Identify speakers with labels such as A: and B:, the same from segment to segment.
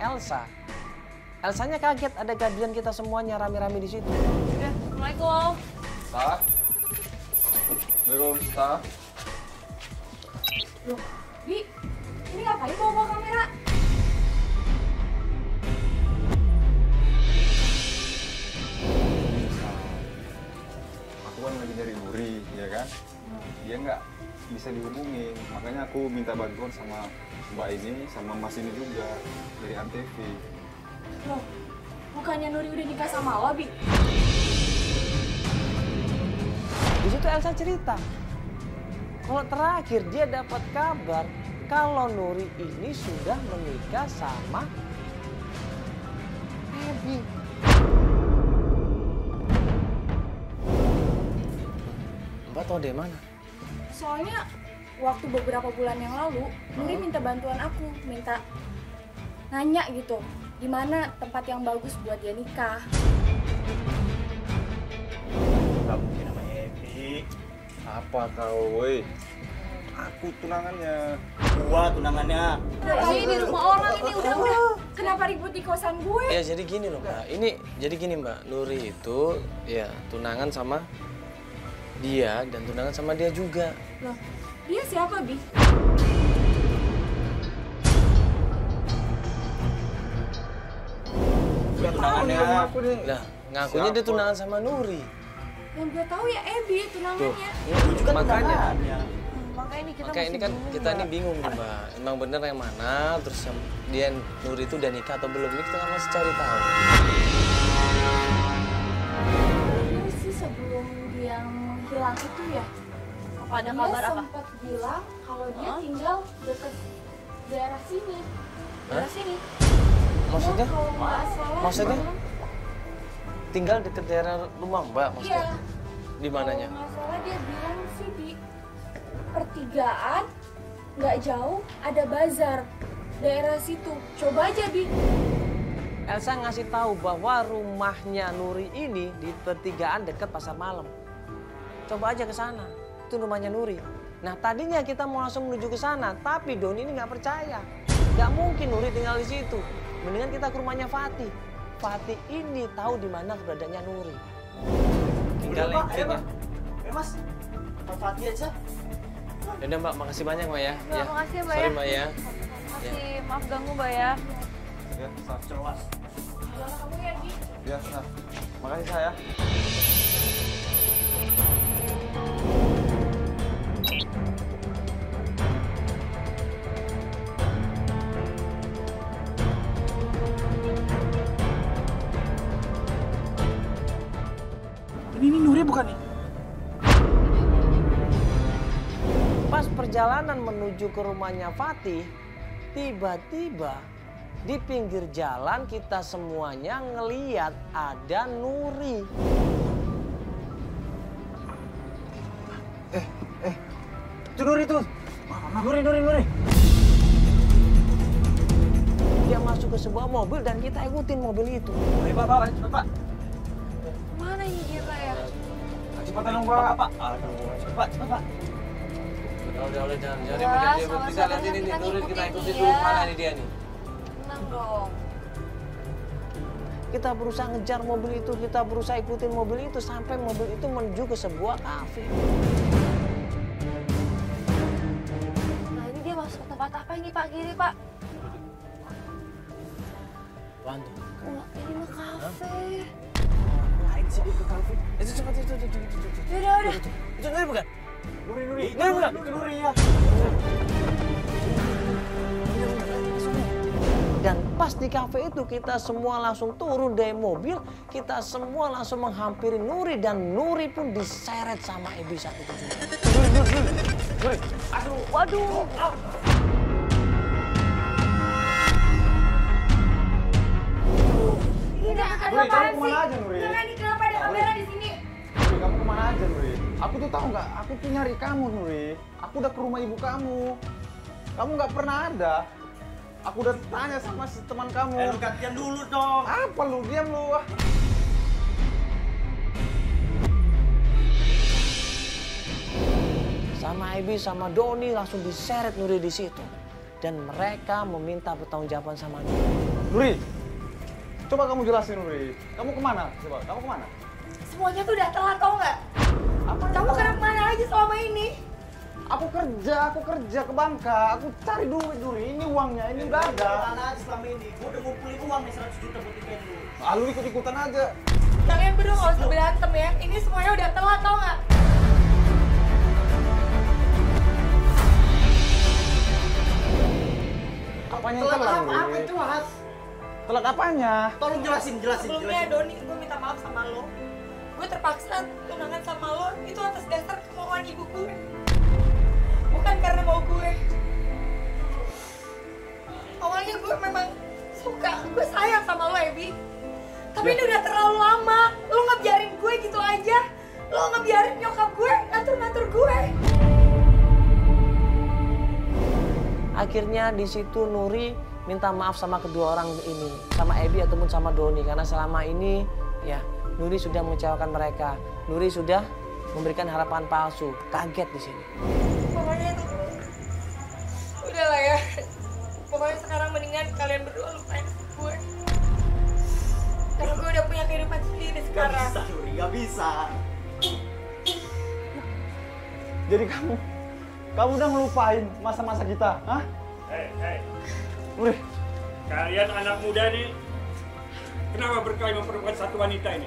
A: Elsa. Elsanya kaget ada kehadiran kita semuanya rame-rame di situ.
B: Udah, Assalamualaikum.
C: Tah. Assalamualaikum, Tah.
B: Loh, Bi, ini ngapain bawa kamera?
C: Aku kan lagi nyari Nuri, ya kan? Dia nggak bisa dihubungin, makanya aku minta bantuan sama Mbak ini, sama Mas ini juga dari Antv.
B: Loh, bukannya Nuri udah nikah sama lo, Bi?
A: Di situ Elsa cerita. Kalau terakhir dia dapat kabar kalau Nuri ini sudah menikah sama Abby. Mbak tahu dari mana?
B: Soalnya waktu beberapa bulan yang lalu, Nuri minta bantuan aku, minta nanya gitu, di mana tempat yang bagus buat dia nikah.
D: Gak mungkin namanya Ebi.
C: Apa kau, woi? Aku tunangannya.
D: Gua tunangannya.
B: Ngapain di rumah orang ini? Udah. Kenapa ribut di kosan gue?
A: Ya jadi gini loh Mbak, jadi gini Mbak, Nuri itu ya tunangan sama dia dan tunangan sama dia juga.
B: Loh, dia siapa, Bi?
D: Gua tunangannya.
C: Aku nih.
A: Lah, ngakunya dia tunangan sama Nuri.
B: Yang gue tahu ya Abby tunangannya.
D: Gua juga
A: Makanya.
D: tunangannya.
A: Makanya ini kan kita ini bingung nih Mbak, emang bener yang mana, terus yang dia Nuri itu udah nikah atau belum, ini kita masih cari tahu.
B: Ini sih sebelum dia menghilang itu ya.
E: Apa ada kabar
B: dia
E: apa?
B: sempat bilang kalau dia tinggal deket daerah sini. Daerah sini.
A: Maksudnya?
B: Dia kalau nggak salah
A: Maksudnya?
B: bilang,
A: Tinggal deket daerah rumah Mbak maksudnya?
B: Iya.
A: Di mananya?
B: Kalau nggak salah dia bilang sih di pertigaan nggak jauh ada bazar daerah situ. Coba aja Bi.
A: Elsa ngasih tahu bahwa rumahnya Nuri ini di pertigaan dekat pasar malam. Coba aja ke sana, itu rumahnya Nuri. Nah tadinya kita mau langsung menuju ke sana, tapi Doni ini nggak percaya. Nggak mungkin Nuri tinggal di situ. Mendingan kita ke rumahnya Fatih. Fatih ini tahu di mana keberadaannya Nuri. Tinggal
D: Udah, Pak, ayo,
A: linknya.
D: Pak. Mas, Pak Fatih aja.
A: Yaudah Mbak, makasih banyak Mbak ya.
E: Mbak, makasih ya, Mbak
A: Sorry
E: ya.
A: Mbak ya.
E: Masih maaf ganggu Mbak ya.
C: Ya, Sah.
D: Cewas.
B: Jalan kamu ya Bi.
C: Ya, Sah. Makasih, Sah ya.
D: Ini Nuri bukan nih?
A: Pas perjalanan menuju ke rumahnya Fatih, tiba-tiba di pinggir jalan kita semuanya ngeliat ada Nuri.
D: Itu Nuri tuh. Nuri.
A: Dia masuk ke sebuah mobil dan kita ikutin mobil itu.
D: Ayo, Pak, cepet, Pak.
E: Mana ini dia Pak ya?
D: Cepetan dong, Pak. Aduh, cepet, Pak.
A: Udah, jangan
E: Wah, sama-sama
A: lihat ini
E: kita
A: Nuri, kita
E: ngikutin
A: ikutin
E: dia.
A: dulu mana nih dia nih.
E: Tenang dong.
A: Kita berusaha ngejar mobil itu, kita berusaha ikutin mobil itu sampai mobil itu menuju ke sebuah kafe.
E: Nah ini dia masuk tempat apa ini Pak? Kiri Pak?
A: Bantu.
E: Wah ini mah kafe.
D: Ngapain sih dia ke kafe?
A: Itu cepat itu.
E: Udah.
A: Itu Nuri bukan?
D: Nuri. Nuri ya.
A: Dan pas di kafe itu kita semua langsung turun dari mobil, kita semua langsung menghampiri Nuri dan Nuri pun diseret sama Ebi saat itu juga.
D: Nuri. Aduh.
E: Waduh.
B: Ini ada
C: Nuri,
B: apaan
C: kamu kemana
B: sih?
C: aja, Nuri?
B: Enggak nih kenapa ada kamera di sini?
C: Nuri, kamu kemana aja, Nuri? Aku tuh tahu nggak? Aku tuh nyari kamu, Nuri. Aku udah ke rumah ibu kamu. Kamu nggak pernah ada. Aku udah tanya sama si teman kamu.
D: Lu gantian dulu dong.
C: Apa lu? Diam lu.
A: Sama Ebi sama Doni langsung diseret Nuri di situ. Dan mereka meminta pertanggungjawaban sama Nuri.
C: Nuri, coba kamu jelasin Nuri. Kamu kemana? Coba, kamu kemana?
B: Semuanya tuh udah telat, tau nggak?
C: Apa?
B: Kamu kemana aja selama ini?
C: Aku kerja ke Bangka. Aku cari duit Nuri. Ini uangnya, ini udah ada.
D: Mana aja selama ini? Gue udah ngumpulin uang nih 100 juta buat nikahin lu.
C: Ah, lu ikut-ikutan aja.
B: Kalian berdua nggak usah berantem ya. Ini semuanya udah telat, tau nggak?
C: Apanya yang telat
D: Apa
C: Nuri?
D: itu, Has?
C: Telat apanya?
D: Tolong jelasin.
B: Sebelumnya Doni, gue minta maaf sama lo. Gue terpaksa tunangan sama lo itu atas dasar kemauan ibu gue, bukan karena mau gue. Awalnya gue memang suka, gue sayang sama lo, Ebi. Tapi ini udah terlalu lama. Lo ngebiarin gue gitu aja. Lo ngebiarin nyokap gue ngatur-ngatur gue.
A: Akhirnya di situ Nuri minta maaf sama kedua orang ini, sama Ebi ataupun sama Doni, karena selama ini ya Nuri sudah mengecewakan mereka. Nuri sudah memberikan harapan palsu. Kaget di sini.
B: Pokoknya itu udah lah ya. Pokoknya sekarang mendingan kalian berdua lupain gue. Karena gue udah punya kehidupan sendiri
D: Gak
B: sekarang.
D: bisa, Nuri. Gak bisa.
C: Jadi kamu udah ngelupain masa-masa kita, hah?
F: Hei,
C: Nuri,
F: kalian anak muda nih, kenapa berkelahi memperlukan satu wanita ini?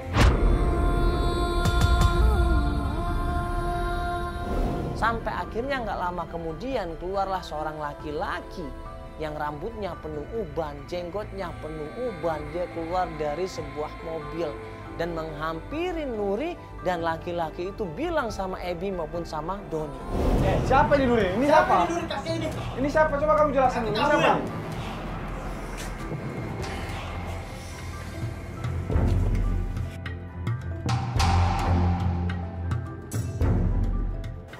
A: Sampai akhirnya nggak lama kemudian keluarlah seorang laki-laki yang rambutnya penuh uban, jenggotnya penuh uban. Dia keluar dari sebuah mobil dan menghampiri Nuri, dan laki-laki itu bilang sama Ebi maupun sama Doni.
C: siapa ini Nuri? Ini siapa?
D: Ini Nuri, kakek ini.
C: Ini siapa? Coba kamu jelasin dulu. Ini
D: Kamu
C: siapa?
D: ya?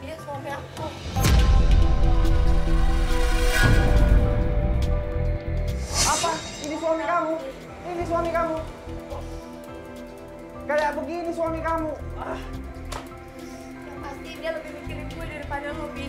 B: Dia suami aku.
C: Apa? Ini suami kamu? Ini suami kamu? Kayak begini suami kamu?
B: Yang pasti dia lebih mikirin gue daripada lo, Bi.